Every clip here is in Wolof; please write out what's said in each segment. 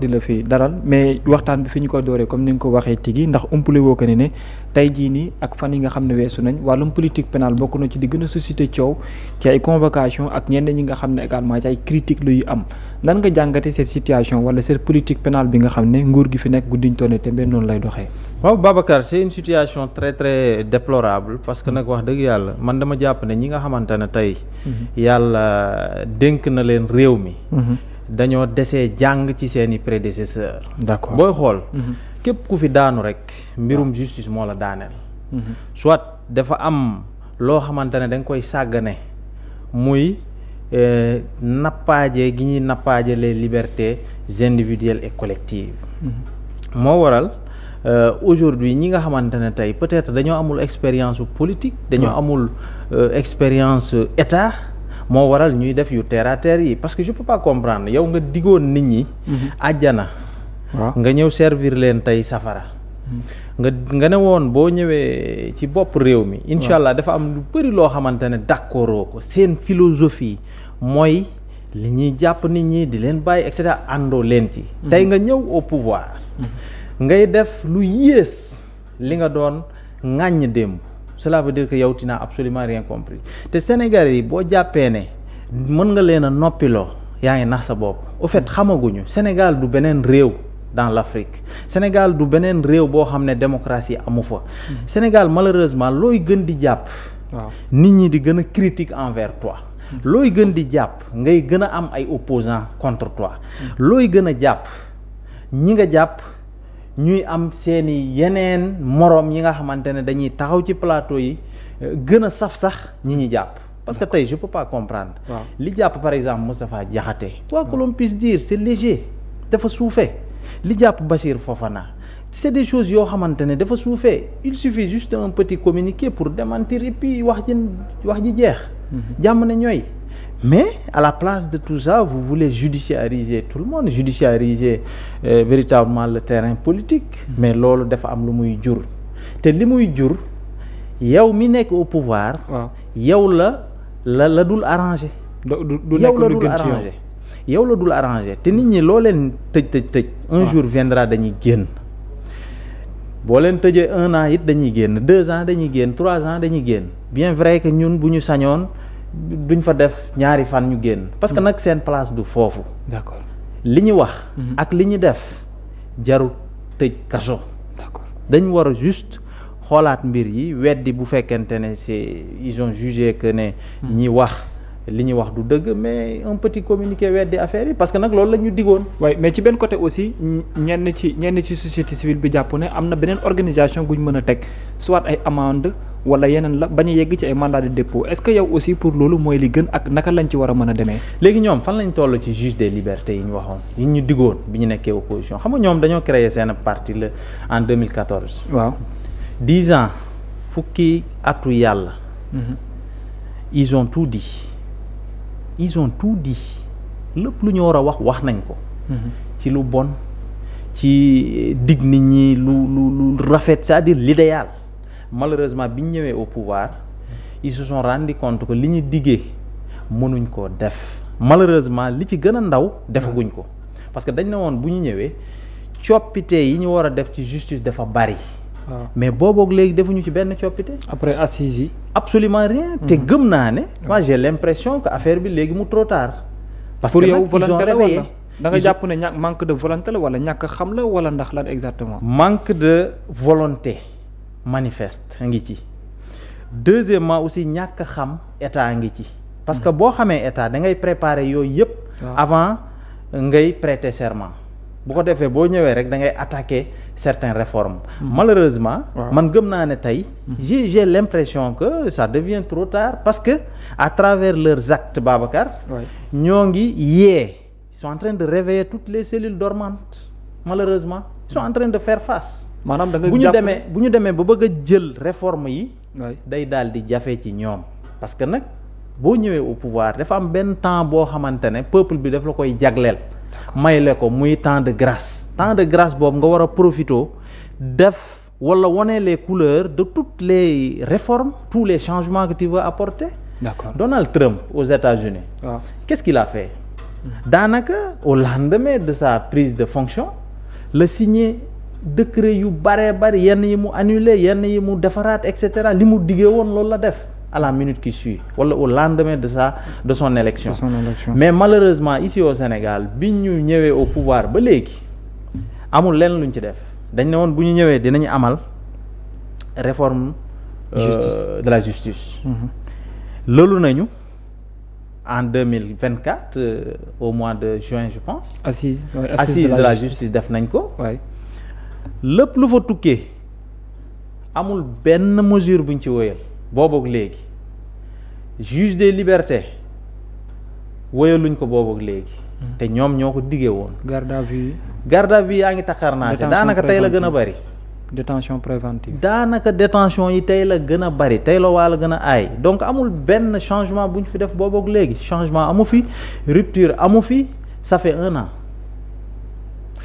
di la fi dalal mais waxtaan bi fi ñu ko dooree comme ni nga ko waxee tigi ndax umpale woo ko ne tey jii nii ak fan yi nga xam ne weesu nañ wàllum politique pénale bokk na ci di gën a suscité coow ci ay convocation ak ñenn ñi nga xam ne également ci ay critique lu yu am nan nga jàngate cette situation wala cette politique pénale bi nga xam ne nguur gi fi nekk guddiñ toone te mbir noonu lay doxee. waaw Babacar c'est une situation très très déplorable parce que nag wax dëgg yàlla man dama jàpp ne ñi nga xamante ne tey yàlla dénk na leen réew mi dañoo desee jàng ci seeni prédécesseurs. d'accord booy xool képp ku fi daanu rek mbirum justice moo la daaneel. soit dafa am loo xamante ne da nga koy sàggane muy nappaaje gi ñuy nappaaje les libertés individuelles et collectives. moo waral aujourd'hui ñi nga xamante ne tey peut-être dañoo amul expérience politique dañoo amul expérience état moo waral ñuy def yu terre à terre yi parce que je peux pas comprendre yow nga digoon nit ñi àjjana nga ñëw servir leen tey safara nga ne woon boo ñëwee ci bopp réew mi incha allah dafa am lu bëri loo xamante ne d'accordoo ko seen philosophie mooy li ñuy jàpp nit ñi di leen bàyyi et cetera àndoo leen ci tey nga ñëw au pouvoir ngay def lu yées li nga doon ŋàññ démb cela veut dire que yow tu n'as absolument rien compris te Sénégalais yi boo jàppee ne mën nga leen a noppiloo yaa ngi nax sa bopp au fait xamaguñu Sénégal du beneen réew dans l'Afrique Sénégal du beneen réew boo xam ne démocratie amu fa Sénégal malheureusement looy gën di jàpp nit ñi di gën a critique envers toi looy gën di jàpp ngay gën a am ay opposants contre toi looy gën a jàpp ñi nga jàpp ñuy am seeni yeneen moroom yi nga xamante ne dañuy taxaw ci plateau yi gën a saf sax ñi jàpp parce que tey je peux pas comprendre li jàpp par exemple Moustapha Diakhaté quoi que l'on puisse dire c'est léger dafa suufee li jàpp Bachir Fofana c'est des choses yoo xamante ne dafa suufee il suffit juste un petit communiqué pour démentir et puis wax ji jeex jàmm ne ñooy mais à la place de tout ça vous voulez judiciariser tout le monde judiciariser véritablement le terrain politique mais loolu dafa am lu muy jur te li muy jur yow mi nekk au pouvoir yow la dul arrangé du nekk lu gën ci yow la dul arrangé te nit ñi loo leen tëj un jour viendra dañuy génn boo leen tëjee 1 an it dañuy génn 2 ans dañuy génn 3 ans dañuy génn bien vrai que ñun bu ñu sañoon duñ fa def ñaari fan ñu génn parce que nag seen place du foofu. d'accord li ñu wax. ak li ñu def jarul tëj kaso. d'accord dañ war a juste xoolaat mbir yi weddi bu fekkente ne ils ont jugé que ne ñi wax li ñu wax du dëgg mais un petit communiqué weddi affaire yi parce que nag loolu la ñu digoon. waaye mais ci benn côté aussi ñenn ci société civile bi jàpp ne am na beneen organisation guñ mën a teg soit ay amende wala yeneen la bañ a yegg ci ay mandat de dépôt est-ce que yow aussi pour loolu mooy li gën ak naka lañ ci war a mën a demee. léegi ñoom fan lañ toll ci juge des libertés yi ñu waxoon yi ñu digoon bi ñu nekkee opposition xam nga ñoom dañoo créer seen parti la en 2014. waaw 10 ans fukki atu yàlla. ils ont tout dit lépp lu ñu war a wax nañ ko. ci lu bon ci dig nit ñi lu rafet c'est-à-dire l'idéal. malheureusement bi ñu ñëwee au pouvoir ils se sont rendu compte que li ñu diggee mënuñ koo def malheureusement li ci gën a ndaw defaguñ ko parce que dañ ne woon bu ñu ñëwee coppite yi ñu war a def ci justice dafa bari. mais booboog léegi defuñu ci benn coppite. après assises yi. absolument rien. te gëm naa ne. moi j'ai l'impression que affaire bi léegi mu trop tard. parce que yow volonté la wala da nga jàpp ne manque de volonté la wala ñàkk xam la wala ndax lan exactement. manque de volonté. manifeste ngi ci deuxièmement aussi ñàkk xam état ngi ci parce que boo xamee état da ngay préparer yooyu yëpp avant ngay prêter serment bu ko defee boo ñëwee rek da ngay attaquer certaines réformes malheureusement man gëm naa ne tey j'ai l'impression que ça devient trop tard parce que à travers leurs actes Babacar ñoo ngi ils sont en train de réveiller toutes les cellules dormantes malheureusement ils sont en train de faire face maanaam da nga bu ñu demee ba bëgg a jël réforme yi day daal di jafe ci ñoom parce que nag boo ñëwee au pouvoir dafa am benn temps boo xamante ne peuple bi daf la koy jagleel may le ko muy temps de grâce boobu nga war a profiter def wala wane les couleurs de toutes les réformes tous les changements que tu veux apporter. D'accord. Donald Trump aux États-Unis qu'est-ce qu'il a fait daanaka au lendemain de sa prise de fonction la signé décret yu bare bari yenn yi mu annulé yenn yi mu defaraat et cetera li mu diggee woon loolu la def à la minute qui suit wala au lendemain de son élection. Mais malheureusement ici au Sénégal bi ñu ñëwee au pouvoir ba léegi amul lenn luñ ci def dañ ne woon bu ñu ñëwee dinañu amal réforme de la justice. loolu nañu en 2024 au mois de juin je pense. assise de la justice def nañ ko. waay lépp lu fa tukkee amul benn mesure buñ ci wóyal booboog léegi juge des libertés wóyaluñ ko booboog léegi. te ñoom ñoo ko diggee woon. garde à vue yaa ngi taxarnaase daanaka tey la gën a bari. détention préventive daanaka détention yi tey la gën a bari tey la waa la gën a aay donc amul benn changement bu ñu fi def booboog léegi changement amu fi rupture amu fi ça fait 1 an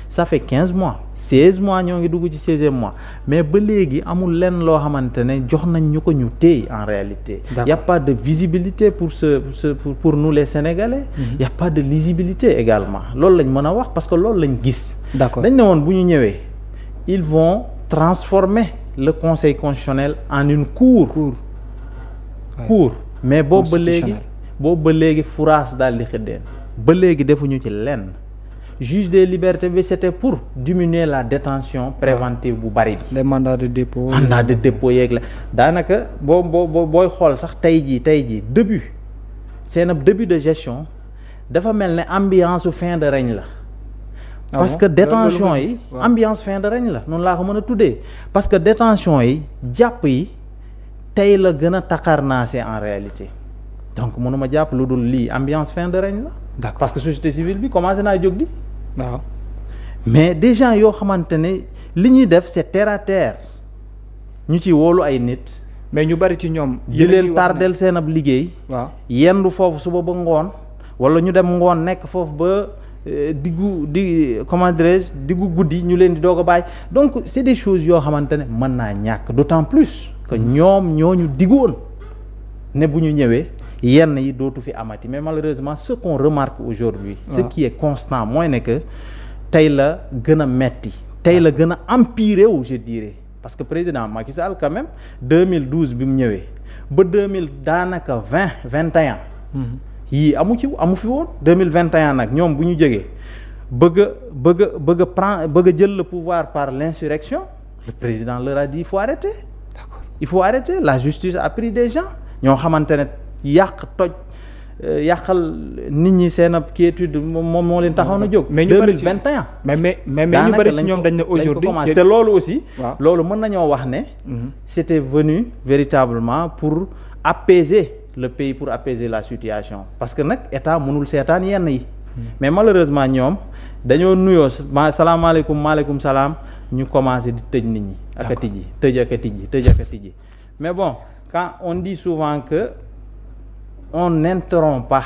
ça fait 15 mois 16 mois ñoo ngi dugg ci 16e mois mais ba léegi amul lenn loo xamante ne jox nañ ñu ko ñu téye en réalité. y a pas de visibilité pour nous les Sénégalais. Y a pas de lisibilité également loolu lañ mën a wax parce que loolu lañ gis. d'accord dañ ne woon bu ñu ñëwee ils vont transformer le conseil constitutionnel en une cour. Mais boobu ba léegi furaas daal di xëddeen ba léegi defuñu ci lenn juge des libertés bi c'était pour diminuer la détention préventive bu bari bi. les mandats de dépôt. yeeg la daanaka booy xool sax tey jii seen début de gestion dafa mel ne ambiance su fin de règne la. parce que détention yi ambiance fin de règne la noonu laa ko mën a tuddee parce que détention yi jàpp yi tey la gën a taxarnaase en réalité donc mënuma jàpp lu dul lii ambiance fin de règne la. d'accord parce que société civile bi commencé naa jóg di. waaw mais des gens yoo xamante ne li ñuy def c'est terre à terre ñu ci wóolu ay nit. mais ñu bari ci ñoom. di leen tardel seen ab liggéey. waaw yendu foofu suba ba ngoon wala ñu dem ngoon nekk foofu ba. comment dirais-je diggu guddi ñu leen di doog a bàyyi donc c'est des choses yoo xamante ne mën naa ñàkk d'autant plus que ñoom ñooñu diggoon ne bu ñu ñëwee yenn yi dootu fi amati mais malheureusement ce qu'on remarque aujourd'hui ce qui est constant mooy ne que tey la gën a metti tey la gën a empiré wu je dirais parce que président Macky Sall quand même 2012 bi mu ñëwee ba 2000 daanaka 21 yii amu fi woon 2021 nag ñoom bu ñu jógee bëgg a jël le pouvoir par l'insurrection le président leur a dit il faut arrêter. D'accord. Il faut arrêter la justice a pris des gens ñoo xamante ne yàqal nit ñi seen ab quiétude moom moo leen taxaw na jóg. mais 2021 mais ñu bari ci ñoom dañ ne aujourd'hui te loolu aussi. loolu mën nañoo wax ne. c'était venu véritablement pour apaiser le pays, pour apaiser la situation parce que nag état mënul seetaan yenn yi. mais malheureusement ñoom dañoo nuyoo salaamaaleykum maaleykum salaam ñu commencé di tëj nit ñi. ak a tijji tëj ak a tijji mais bon quand on dit souvent que on n'interrompt pas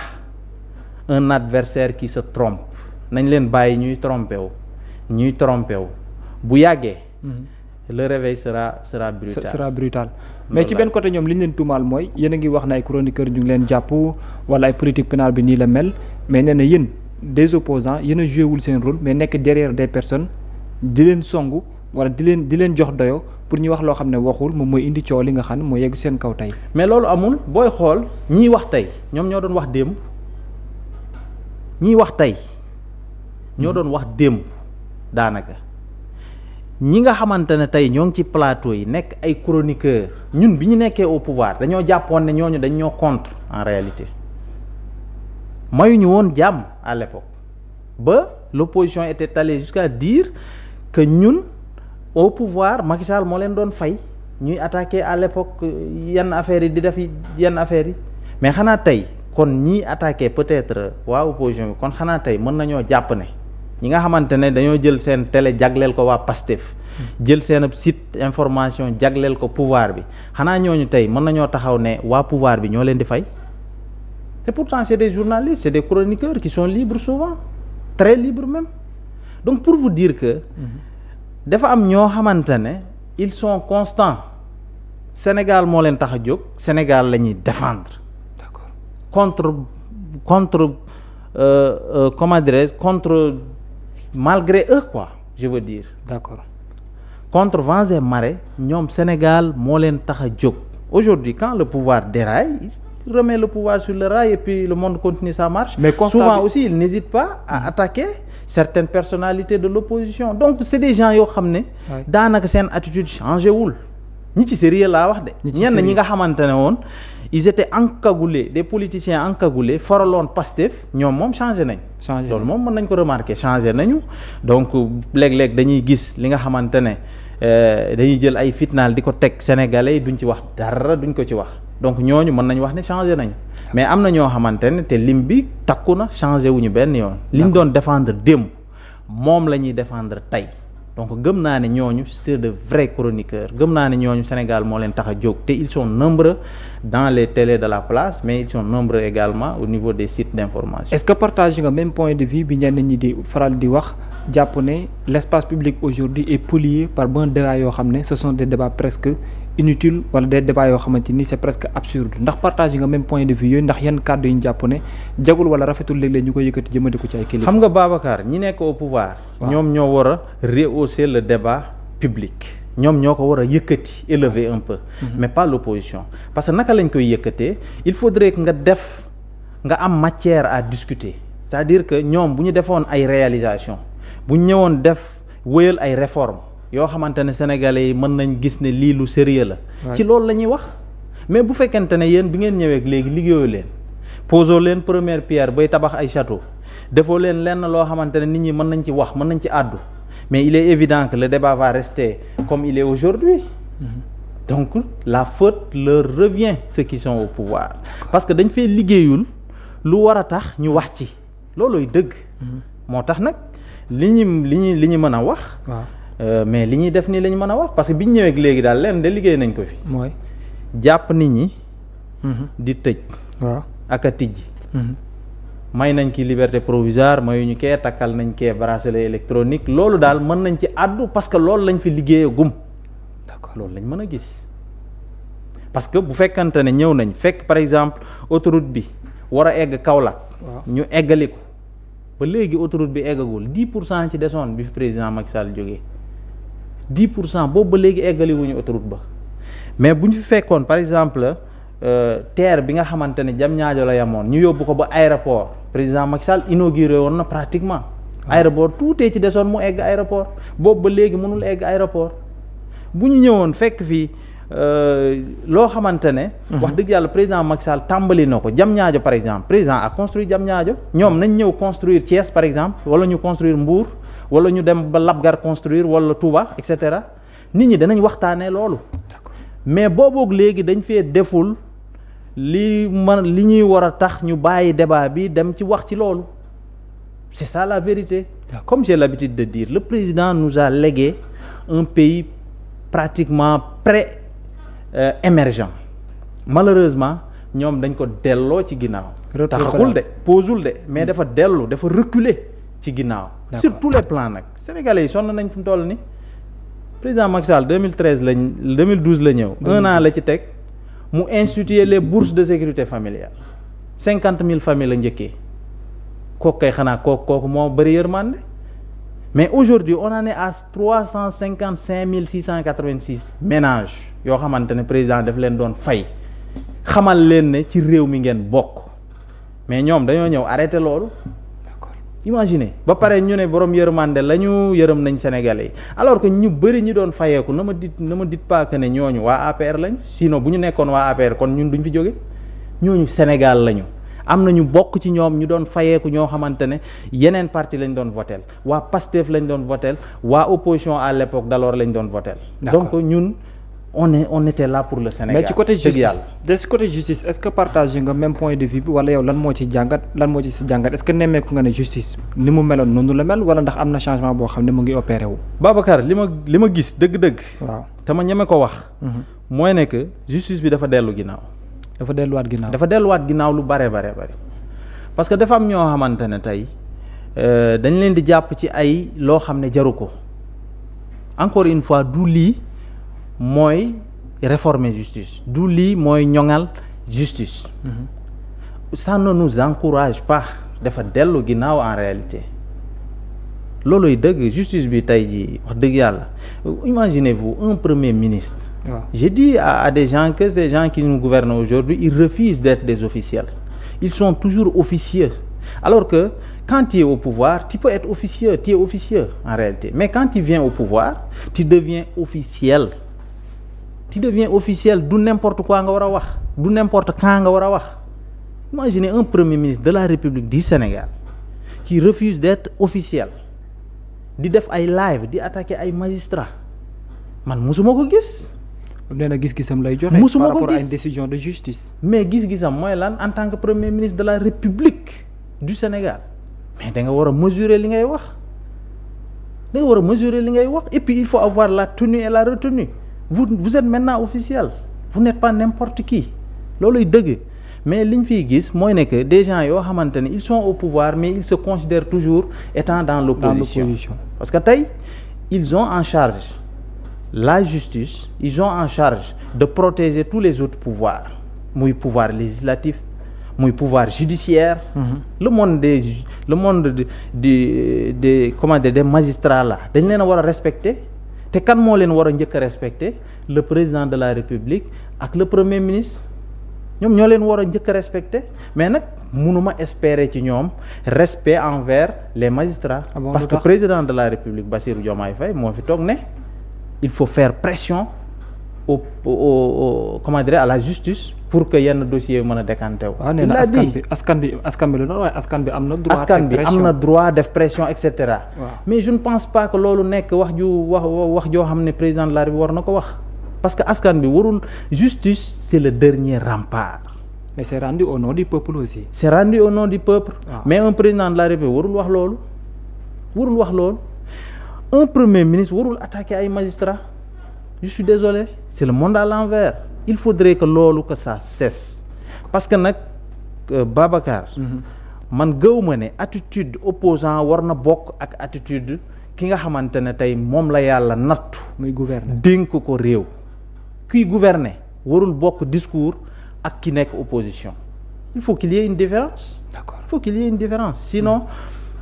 un adversaire qui se trompe nañ leen bàyyi ñuy trompé wu bu yàggee. le réveil sera brutal. mais ci benn côté ñoom li ñu leen tuumaal mooy yéen a ngi wax na ay chroniqueurs ñu ngi leen jàpp wala ay politique pénale bi nii la mel mais nee na yéen des opposants yéen a joué wul seen rôle mais nekk derrière des personnes di leen songu wala di leen jox doyo pour ñu wax loo xam ne waxul moom mooy indi coow li nga xam ne mooy yeggu seen kaw tey. mais loolu amul booy xool ñiy wax tey ñoom ñoo doon wax démb ñiy wax tey ñoo doon wax démb daanaka. ñi nga xamante ne tey ñoo ngi ci plateau yi nekk ay chroniqueurs ñun bi ñu nekkee au pouvoir dañoo jàppoon ne ñooñu dañ ñoo contre en réalité mayuñu woon jàmm à l'époque ba l'opposition était allée jusqu'à dire que ñun au pouvoir Macky Sall moo leen doon fay ñuy attaquer à l'époque yenn affaires yi di def yenn affaires yi mais xanaa tey kon ñiy attaquer peut-être waa opposition bi kon xanaa tey mën nañoo jàpp ne ñi nga xamante ne dañoo jël seen télé jagleel ko waa Pastef jël seen site information jagleel ko pouvoir bi xanaa ñooñu tey mën nañoo taxaw ne waa pouvoir bi ñoo leen di fay te pourtant c'est des journalistes c'est des chroniqueurs qui sont libres souvent très libres même donc pour vous dire que dafa am ñoo xamante ne ils sont constants Sénégal moo leen tax a jóg Sénégal la ñuy défendre. D'accord. contre comment dirais-je, contre malgré eux quoi, je veux dire. D'accord. Contre vents et marées ñoom Sénégal moo leen tax a jóg. Aujourd'hui quand le pouvoir déraille, il remet le pouvoir sur le rail et puis le monde continue sa marche. Mais souvent aussi il n'hésite pas à attaquer certaines personnalités de l'opposition. Donc c'est des gens yoo xam ne daanaka seen attitude changé wul. ñi ci sérieux laa wax de. ñenn ñi nga xamante ne woon ils étaient encagoulés, des politiciens encagoulés faraloon Pastef ñoom moom changé nañ. loolu moom mën nañ ko remarquer changé nañu. donc léeg-léeg dañuy gis li nga xamante ne dañuy jël ay fitnaal di ko teg sénégalais duñ ci wax dara duñ ko ci wax donc ñooñu mën nañ wax ne changé nañ mais am na ñoo xamante ne te lim bi takku na changé wuñu benn yoon. liñ doon défendre démb moom la ñuy défendre tey. donc gëm naa ne ñooñu c'est de vrais chroniqueurs gëm naa ne ñooñu Sénégal moo leen tax a jóg te ils sont nombreux dans les télés de la place mais ils sont nombreux également au niveau des sites d'information. Est-ce que partage nga même point de vue bi ñenn ñi di faral di wax jàpp ne l'espace public aujourd'hui est pollué par un débat yoo xam ne ce sont des débats presque inutiles wala des débats yoo xamante ni c'est presque absurde ndax partage nga même point de vue yooyu ndax yenn kàddu yi ñu jàpp ne jagul wala rafetul léeg-léeg ñu koy yëkkati jëmale ko ci ay kilifa. xam nga Babacar ñi nekk au pouvoir. ñoom ñoo war a rehausser le débat public. ñoom ñoo ko war a yëkkati élever un peu. mais pas l'opposition parce que naka lañ koy yëkkatee il faudrait que nga am matière à discuter c'est-à-dire que ñoom bu ñu defoon ay réalisations bu ñu ñëwoon wéyal ay réformes yoo xamante ne sénégalais yi mën nañ gis ne lii lu sérieux la. ci loolu la ñuy wax mais bu fekkente ne yéen bi ngeen ñëwee léegi liggéeyoo leen posoo leen première pierre bay tabax ay château defoo leen lenn loo xamante ne nit ñi mën nañ ci wax mën nañ ci àddu. mais il est évident que le débat va rester comme il est aujourd'hui. Donc la faute leur revient ceux qui sont au pouvoir parce que dañ fee liggéeyul lu war a tax ñu wax ci loolooy dëgg. moo tax nag li ñu mën a wax. mais li ñuy def nii la ñu mën a wax parce que biñ ñëwee léegi daal leen de liggéey nañ ko fi. mooy jàpp nit ñi. di tëj. ak a tijji. may nañ ki liberté provisoire mayuñu kee takkal nañ kee bracelet électronique loolu daal mën nañ ci àddu parce que loolu lañ fi liggéeye gum d'accord loolu lañ mën a gis parce que bu fekkante ne ñëw nañ fekk par exemple autoroute bi war a egg Kaolack ñu eggali ko ba léegi autoroute bi eggagul 10% ci desoon bi fi président Macky Sall jógee 10% boobu ba léegi eggali wuñu autoroute ba mais bu ñu fi fekkoon par exemple terre bi nga xamante ne Diamniadio la yamoon ñu yóbbu ko ba aéroport président Macky Sall inauguré woon na pratiquement aéroport tuutee ci desoon mu egg aéroport boobu ba léegi mënul egg aéroport bu ñu ñëwoon fekk fii loo xamante ne wax dëgg yàlla président Macky Sall tàmbali na ko Diamniadio par exemple président a construit Diamniadio ñoom nañ ñëw construire Thiès par exemple wala ñu construire Mbour wala ñu dem ba Labgar construire wala Touba et cetera nit ñi danañ waxtaanee loolu mais booboog léegi dañ fee deful li ñuy war a tax ñu bàyyi débat bi dem ci wax ci loolu c'est ça la vérité. Comme j'ai l'habitude de dire le président nous a légué un pays pratiquement émergent malheureusement ñoom dañ ko delloo ci ginnaaw. taxawul de posul de mais dafa reculer ci ginnaaw. sur tous les plans nag sénégalais yi sonn nañ fi mu toll ni président Macky Sall 2012 la ñëw. un an la ci teg. mu instituer les bourses de sécurité familiale 50 000 familles la njëkkee kooku kay xanaa kooku moo bëri yërmande mais aujourd'hui on en est à 355 686 ménages yoo xamante ne président daf leen doon fay xamal leen ne ci réew mi ngeen bokk mais ñoom dañoo ñëw arrêté loolu. Imaginez ba pare ñu ne borom yërmande la ñu yërëm nañ Sénégalais yi alors que ñu bëri ñi doon fayeeku na ma dit pas que ne ñooñu waa APR lañ sinon bu ñu nekkoon waa APR kon ñun duñ fi jóge ñooñu Sénégal lañu am na ñu bokk ci ñoom ñu doon fayeeku ñoo xamante ne yeneen parti lañ doon votel waa Pastef lañ doon votel waa opposition à l'époque d'alors lañ doon votel donc ñun on était là pour le Sénégal. mais ci côté justice est-ce que partagé nga même point de vue bi wala yow lan moo ci si jàngat est-ce que nemmeeku nga ne justice ni mu meloon noonu la mel wala ndax am na changement boo xam ne mu ngi opéré wu. Babacar li ma gis dëgg-dëgg. waaw te ma ñeme ko wax. mooy ne que justice bi dafa dellu ginnaaw. dafa delluwaat ginnaaw lu bare parce que dafa am ñoo xamante ne tey dañ leen di jàpp ci ay loo xam ne jaru ko encore une fois du lii. mooy réformer justice lii mooy ñoŋal justice ça ne nous encourage pas dafa dellu ginnaaw en réalité looluy dëgg justice bi tey jii wax dëgg yàlla imaginez-vous un premier ministre. waaw je dis à des gens que ces gens qui nous gouvernent aujourd'hui ils refusent d'être des officiels ils sont toujours officieux alors que quand tu es au pouvoir tu peux être officieux tu es officieux en réalité mais quand tu viens au pouvoir tu deviens officiel du n'importe quoi nga war a wax du n'importe quand nga war a wax imaginez un premier ministre de la République du Sénégal qui refuse d'être officiel di def ay live di attaquer ay magistrats man musuma ko gis. nee na gis-gisam lay joxe. musuma par ko rapport à gis une décision de justice. mais gis-gisam mooy lan en tant que premier ministre de la République du Sénégal mais da nga war a mesurer li ngay wax et puis il faut avoir la tenue et la retenue vous êtes maintenant officiel vous n'êtes pas n'importe qui looluy dëgg mais liñ fiy gis mooy ne que des gens yoo xamante ne ils sont au pouvoir mais ils se considèrent toujours étant dans l'opposition parce que tey ils ont en charge la justice ils ont en charge de protéger tous les autres pouvoirs muy pouvoir législatif muy pouvoir judiciaire. Le monde des comment dire des magistrats là dañ leen a war a respecter te kan moo leen war a njëkk a respecter le président de la République ak le premier ministre ñoom ñoo leen war a njëkk a respecter mais nag mënuma espérer ci ñoom respect envers les magistrats. Parce que président de la République Bassirou Diomaye Faye moo fi toog ne il faut faire pression au comment dire à la justice pour que yenn dossiers mën a décanté wu. waaw nee na askan bi la doon waaye askan bi am na droit. askan bi am na droit def pression et cetera. mais je ne pense pas que loolu nekk wax joo xam ne président de la République war na ko wax. parce que askan bi warul justice c'est le dernier rempart. mais c'est rendu au nom du peuple aussi. c'est rendu au nom du peuple. mais un président de la République warul wax loolu. un premier ministre warul attaquer ay magistrats. je suis désolé c'est le monde à l'envers il faudrait que loolu que ça cesse parce que nag Babacar man gëwma ne attitude opposant war na bokk ak attitude ki nga xamante ne tey moom la yàlla nattu muy gouverner dénk ko réew kuy gouverner warul bokk discours ak ki nekk opposition il faut qu'il y ait une différence. D'accord. Il faut qu'il y ait une différence sinon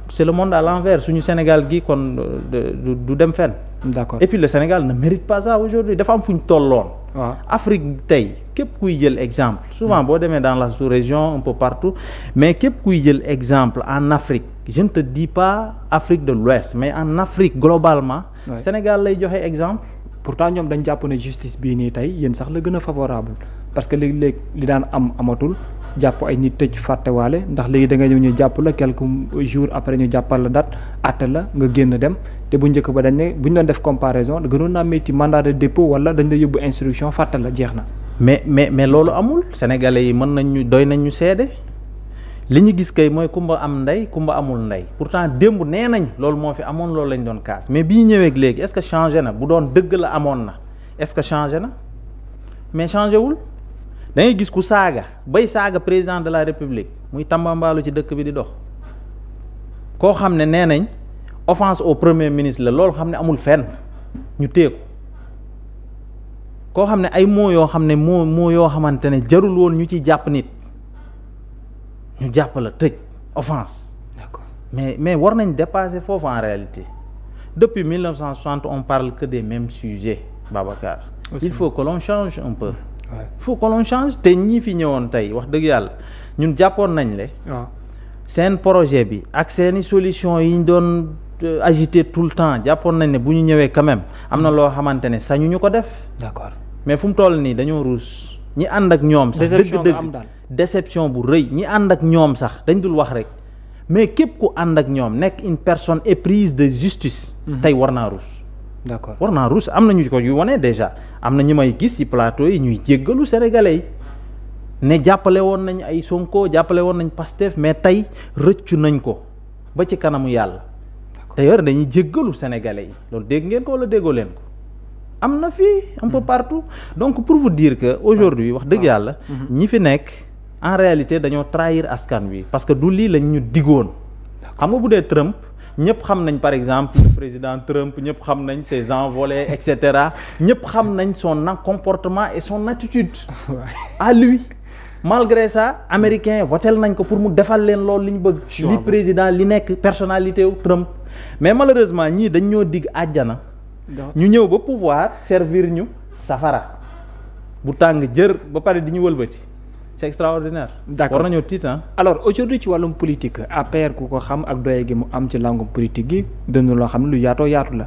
c'est le monde à l'envers suñu Sénégal gi kon du dem fenn. D'accord. Et puis le Sénégal ne mérite pas ça aujourd'hui dafa am fu ñu tolloon. waaw Afrique tey képp kuy jël exemple. souvent boo demee dans la sous-région un peu partout mais képp kuy jël exemple en Afrique je ne te dis pas Afrique de l'Ouest mais en Afrique globalement. Sénégal lay joxe exemple. pourtant ñoom dañ jàpp ne justice bii nii tey yéen sax la gën a favorable parce que léegi-léeg li daan amatul jàpp ay nit tëj fàttewaale ndax léegi da nga ñëw ñu jàpp la quelques jours après ñu jàppal la date àtte la nga génn dem te bu njëkk ba dañ ne bu ñu doon def comparaison gënoon naa métti mandat de dépôt wala dañ la yóbbu instruction fàtte la jeex na. mais loolu amul sénégalais yi mën nañ doy nañ ñu seede li ñu gis kay mooy kumba am ndey kumba amul ndey pourtant démb nee nañ loolu moo fi amoon loolu lañ doon kaas mais bii ñëweeg léegi est-ce que changé na bu doon dëgg la amoon na est-ce que changé na mais changé wul da ngay gis ku saaga président de la République muy tambambaalu ci dëkk bi di dox koo xam ne nee nañ offense au premier ministre la loolu xam ne amul fenn ñu téye ko koo xam ne ay mots yoo xam ne moo yoo xamante ne jarul woon ñu ci jàpp nit ñu jàpp la tëj offense. D'accord. mais war nañ dépasser foofu en réalité depuis 1960 on parle que des mêmes sujets Babacar. Aussi. Il faut que l'on change un peu. Ouais. Il faut que l'on change te ñii fi ñëwoon tey wax dëgg yàlla ñun jàppoon nañ le seen projet bi ak seeni solution yi ñu doon agiter tout le temps jàppoon nañ ne bu ñu ñëwee quand même am na loo xamante ne sañu ñu ko def. D'accord. mais fu mu toll nii dañoo ruus ñi ànd ak ñoom sax dëgg-dëgg déception bu rëy ñi ànd ak ñoom sax dañ dul wax rek mais képp ku ànd ak ñoom nekk une personne éprise de justice. tey war naa ruus. D'accord. war naa ruus am na ñu ko yu wane déjà am na ñu may gis ci plateau yi ñuy jéggalu sénégalais yi ne jàppale woon nañ ay Sonko jàppale woon nañ Pastef mais tey rëccu nañ ko ba ci kanamu yàlla. d'ailleurs dañuy jéggalu sénégalais yi loolu dégg ngeen ko wala déggoo leen ko am na fii un peu partout donc pour vous dire que aujourd'hui wax dëgg yàlla ñi fi nekk en réalité dañoo trahir askan wi parce que du lii lañ ñu digoon xam nga bu dee Trump ñëpp xam nañ par exemple le président Trump ñëpp xam nañ ses envolées et cetera ñëpp xam nañ son comportement et son attitude à lui malgré ça américain votel nañ ko pour mu defal leen loolu li ñu bëgg li président li nekk personnalité wu Trump mais malheureusement ñii dañ ñoo digg àjjana ñu ñëw ba pouvoir servir ñu safara bu tàng jër ba pare di ñu wëlbati c'est extraordinaire. d'accord war nañoo tiit alors aujourd'hui ci wàllum politique APR ku ko xam ak doye gi mu am ci langum politique gi dënn loo xam ne lu yaatoo yaatu la